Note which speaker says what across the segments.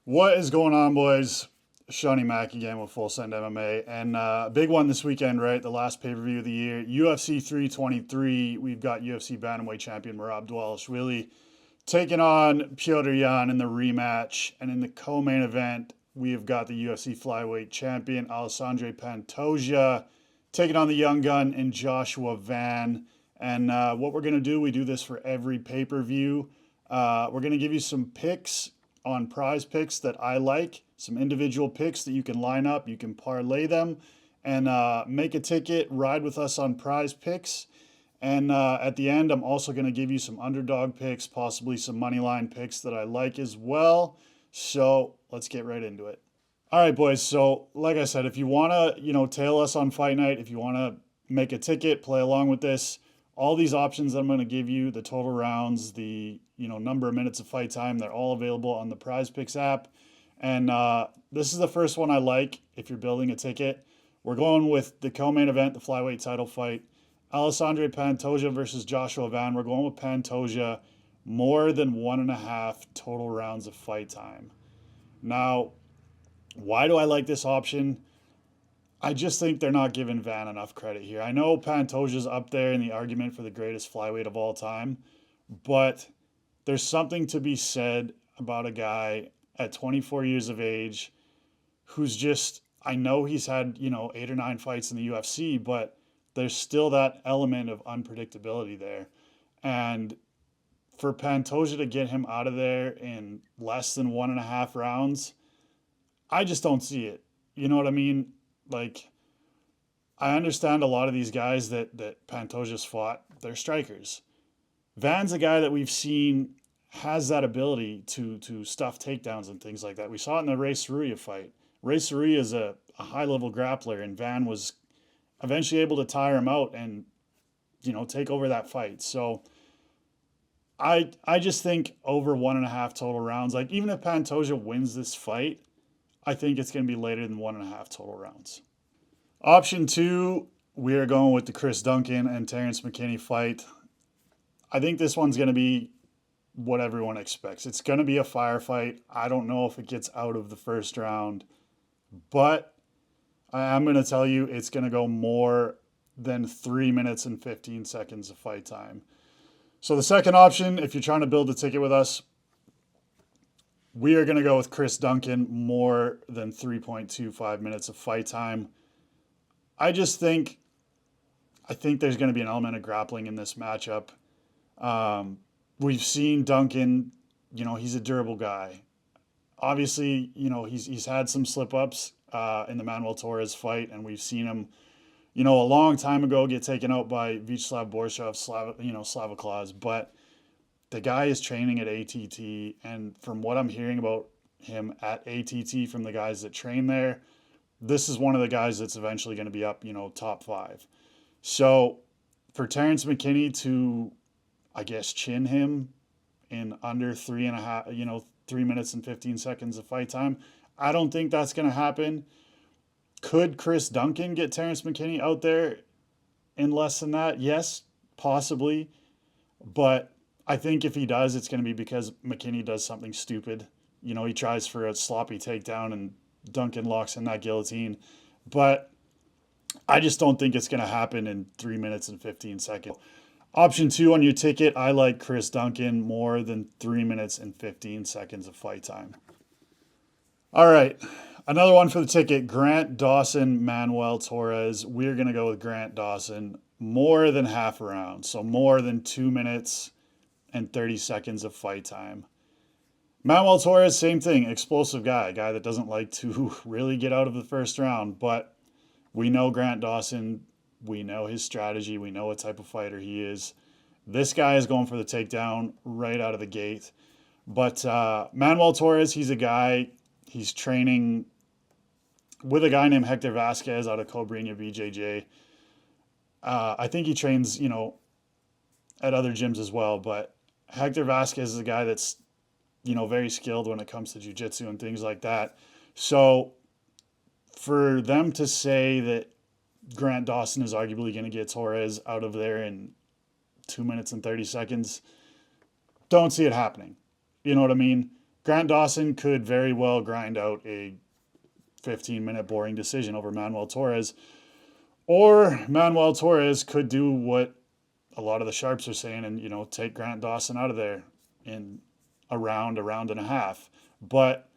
Speaker 1: What is going on, boys? Shawnee Mack again with Full Send MMA. And big one this weekend, right? The last pay per view of the year. UFC 323. We've got UFC bantamweight champion Merab Dvalishvili taking on Petr Yan in the rematch. And in the co main event, we have got the UFC flyweight champion Alexandre Pantoja taking on the young gun in Joshua Van. And what we're going to do, we do this for every pay per view. We're going to give you some picks on prize picks that I like, some individual picks that you can line up, you can parlay them, and make a ticket, ride with us on prize picks. And at the end, I'm also going to give you some underdog picks, possibly some money line picks that I like as well. So let's get right into it. All right, boys. So like I said, if you want to, tail us on fight night, if you want to make a ticket, play along with this, all these options that I'm going to give you, the total rounds, the number of minutes of fight time, they're all available on the Prize Picks app. And this is the first one I like if you're building a ticket. We're going with the co-main event, the flyweight title fight. Alexandre Pantoja versus Joshua Van. We're going with Pantoja, more than 1.5 total rounds of fight time. Now, why do I like this option? I just think they're not giving Van enough credit here. I know Pantoja's up there in the argument for the greatest flyweight of all time, but there's something to be said about a guy at 24 years of age who's just, I know he's had, 8 or 9 fights in the UFC, but there's still that element of unpredictability there. And for Pantoja to get him out of there in less than 1.5 rounds, I just don't see it. You know what I mean? Like, I understand a lot of these guys that Pantoja's fought, they're strikers. Van's a guy that we've seen has that ability to stuff takedowns and things like that. We saw it in the Ray Saruya fight. Ray Saruya is a high-level grappler, and Van was eventually able to tire him out and, take over that fight. So I just think over 1.5 total rounds, like even if Pantoja wins this fight, I think it's going to be later than 1.5 total rounds. Option 2, we are going with the Chris Duncan and Terrence McKinney fight. I think this one's going to be what everyone expects. It's going to be a firefight. I don't know if it gets out of the first round, but I am going to tell you it's going to go more than 3 minutes and 15 seconds of fight time. So the second option, if you're trying to build a ticket with us, we are going to go with Chris Duncan, more than 3.25 minutes of fight time. I think there's going to be an element of grappling in this matchup. We've seen Duncan, he's a durable guy. Obviously, he's had some slip-ups in the Manuel Torres fight, and we've seen him, a long time ago get taken out by Vyacheslav Borshev, Slava Claus, but the guy is training at ATT, and from what I'm hearing about him at ATT from the guys that train there, this is one of the guys that's eventually going to be up, top 5. So for Terrence McKinney to, I guess, chin him in under 3 minutes and 15 seconds of fight time, I don't think that's going to happen. Could Chris Duncan get Terrence McKinney out there in less than that? Yes, possibly. But I think if he does, it's going to be because McKinney does something stupid. He tries for a sloppy takedown and Duncan locks in that guillotine. But I just don't think it's going to happen in 3 minutes and 15 seconds. Option 2 on your ticket, I like Chris Duncan, more than 3 minutes and 15 seconds of fight time. All right, another one for the ticket, Grant Dawson, Manuel Torres. We're going to go with Grant Dawson, more than half a round, so more than 2 minutes and 30 seconds of fight time. Manuel Torres, same thing, explosive guy that doesn't like to really get out of the first round, but we know Grant Dawson, we know his strategy, we know what type of fighter he is. This guy is going for the takedown right out of the gate. But Manuel Torres, he's a guy, he's training with a guy named Hector Vasquez out of Cobrinha BJJ. I think he trains, at other gyms as well, but Hector Vasquez is a guy that's, very skilled when it comes to jiu-jitsu and things like that. So for them to say that Grant Dawson is arguably going to get Torres out of there in 2 minutes and 30 seconds, don't see it happening. You know what I mean? Grant Dawson could very well grind out a 15-minute boring decision over Manuel Torres, or Manuel Torres could do what a lot of the sharps are saying and, take Grant Dawson out of there in a round and a half. But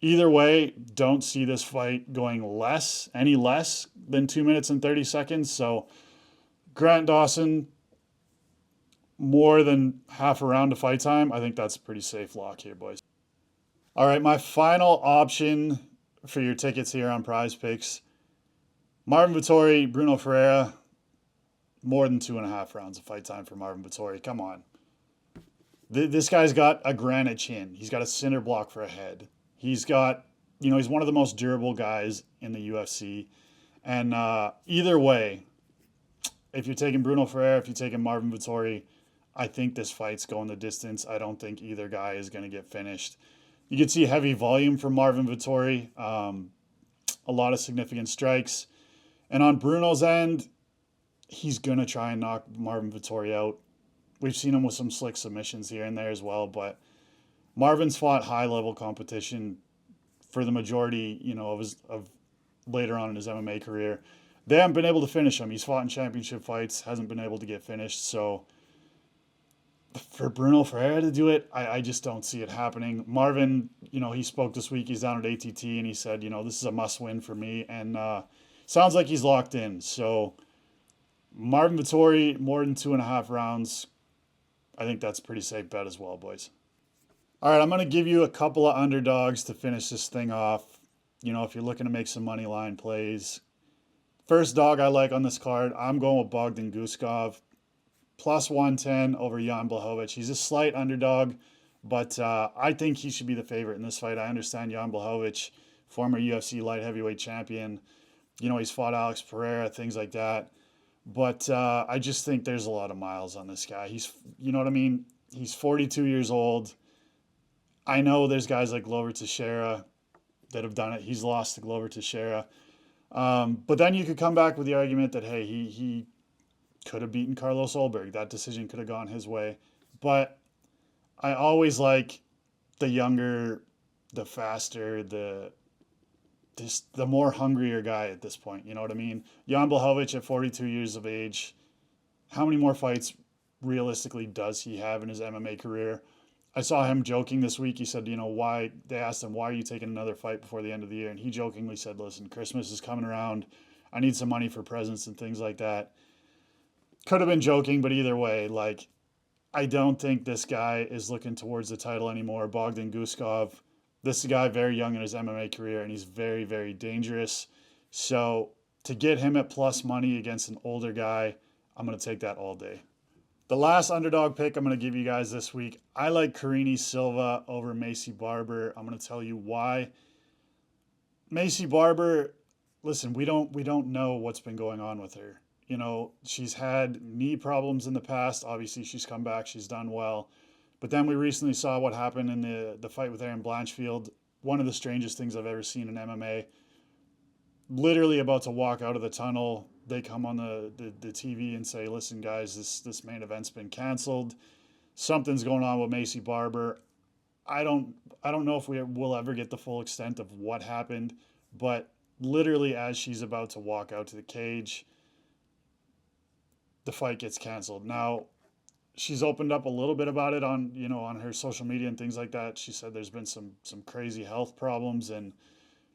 Speaker 1: either way, don't see this fight going any less than 2 minutes and 30 seconds. So Grant Dawson, more than half a round of fight time, I think that's a pretty safe lock here, boys. All right, my final option for your tickets here on Prize Picks, Marvin Vettori, Bruno Ferreira, more than 2.5 rounds of fight time for Marvin Vettori. Come on. This guy's got a granite chin. He's got a cinder block for a head. He's got, he's one of the most durable guys in the UFC. And either way, if you're taking Bruno Ferreira, if you're taking Marvin Vettori, I think this fight's going the distance. I don't think either guy is going to get finished. You can see heavy volume from Marvin Vettori, a lot of significant strikes. And on Bruno's end, he's going to try and knock Marvin Vettori out. We've seen him with some slick submissions here and there as well, but Marvin's fought high-level competition for the majority, of later on in his MMA career. They haven't been able to finish him. He's fought in championship fights, hasn't been able to get finished. So for Bruno Ferreira to do it, I just don't see it happening. Marvin, he spoke this week. He's down at ATT, and he said, this is a must-win for me. And sounds like he's locked in. So Marvin Vettori, more than 2.5 rounds. I think that's a pretty safe bet as well, boys. All right, I'm going to give you a couple of underdogs to finish this thing off. If you're looking to make some money line plays. First dog I like on this card, I'm going with Bogdan Guskov. Plus 110 over Jan Blachowicz. He's a slight underdog, but I think he should be the favorite in this fight. I understand Jan Blachowicz, former UFC light heavyweight champion. He's fought Alex Pereira, things like that. But I just think there's a lot of miles on this guy. He's, He's 42 years old. I know there's guys like Glover Teixeira that have done it. He's lost to Glover Teixeira. But then you could come back with the argument that, hey, he could have beaten Carlos Ulberg. That decision could have gone his way. But I always like the younger, the faster, the more hungrier guy at this point. You know what I mean? Jan Blachowicz at 42 years of age, how many more fights realistically does he have in his MMA career? I saw him joking this week. He said, why, they asked him, why are you taking another fight before the end of the year? And he jokingly said, listen, Christmas is coming around. I need some money for presents and things like that. Could have been joking, but either way, I don't think this guy is looking towards the title anymore. Bogdan Guskov, this is a guy very young in his MMA career, and he's very, very dangerous. So to get him at plus money against an older guy, I'm going to take that all day. The last underdog pick I'm going to give you guys this week, I like Karine Silva over Macy Barber. I'm going to tell you why. Macy Barber, listen, we don't know what's been going on with her. She's had knee problems in the past. Obviously, she's come back. She's done well. But then we recently saw what happened in the fight with Erin Blanchfield. One of the strangest things I've ever seen in MMA. Literally about to walk out of the tunnel, they come on the TV and say, listen, guys, this main event's been canceled. Something's going on with Macy Barber. I don't know if we will ever get the full extent of what happened, but literally as she's about to walk out to the cage, the fight gets canceled. Now, she's opened up a little bit about it on her social media and things like that. She said there's been some crazy health problems, and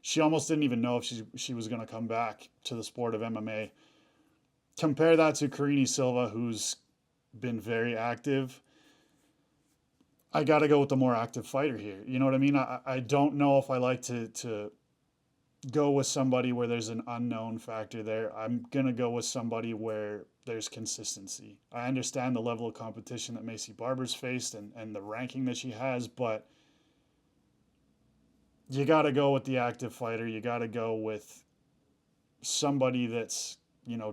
Speaker 1: she almost didn't even know if she was going to come back to the sport of MMA. Compare that to Karine Silva, who's been very active. I got to go with the more active fighter here. You know what I mean? I don't know if I like to go with somebody where there's an unknown factor there. I'm going to go with somebody where there's consistency. I understand the level of competition that Macy Barber's faced and the ranking that she has, but you got to go with the active fighter. You got to go with somebody that's,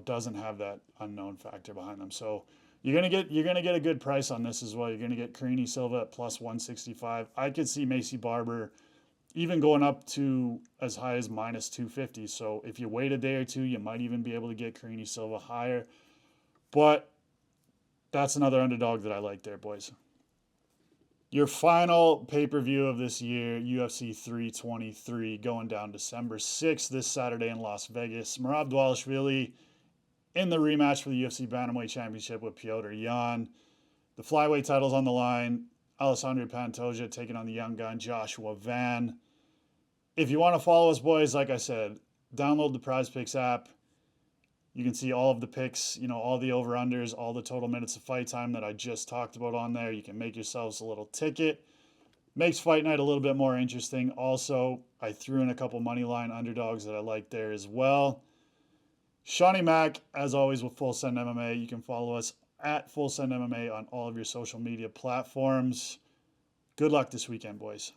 Speaker 1: doesn't have that unknown factor behind them. So you're going to get a good price on this as well. You're going to get Karine Silva at plus 165. I could see Macy Barber even going up to as high as minus 250. So if you wait a day or two, you might even be able to get Karine Silva higher. But that's another underdog that I like there, boys. Your final pay-per-view of this year, UFC 323, going down December 6th, this Saturday in Las Vegas. Merab Dvalishvili in the rematch for the UFC Bantamweight Championship with Petr Yan. The flyweight title's on the line. Alexandre Pantoja taking on the young gun Joshua Van. If you want to follow us, boys, like I said, download the Prize Picks app. You can see all of the picks, all the over-unders, all the total minutes of fight time that I just talked about on there. You can make yourselves a little ticket. Makes fight night a little bit more interesting. Also, I threw in a couple money line underdogs that I like there as well. Shawnee Mac, as always, with Full Send MMA. You can follow us at Full Send MMA on all of your social media platforms. Good luck this weekend, boys.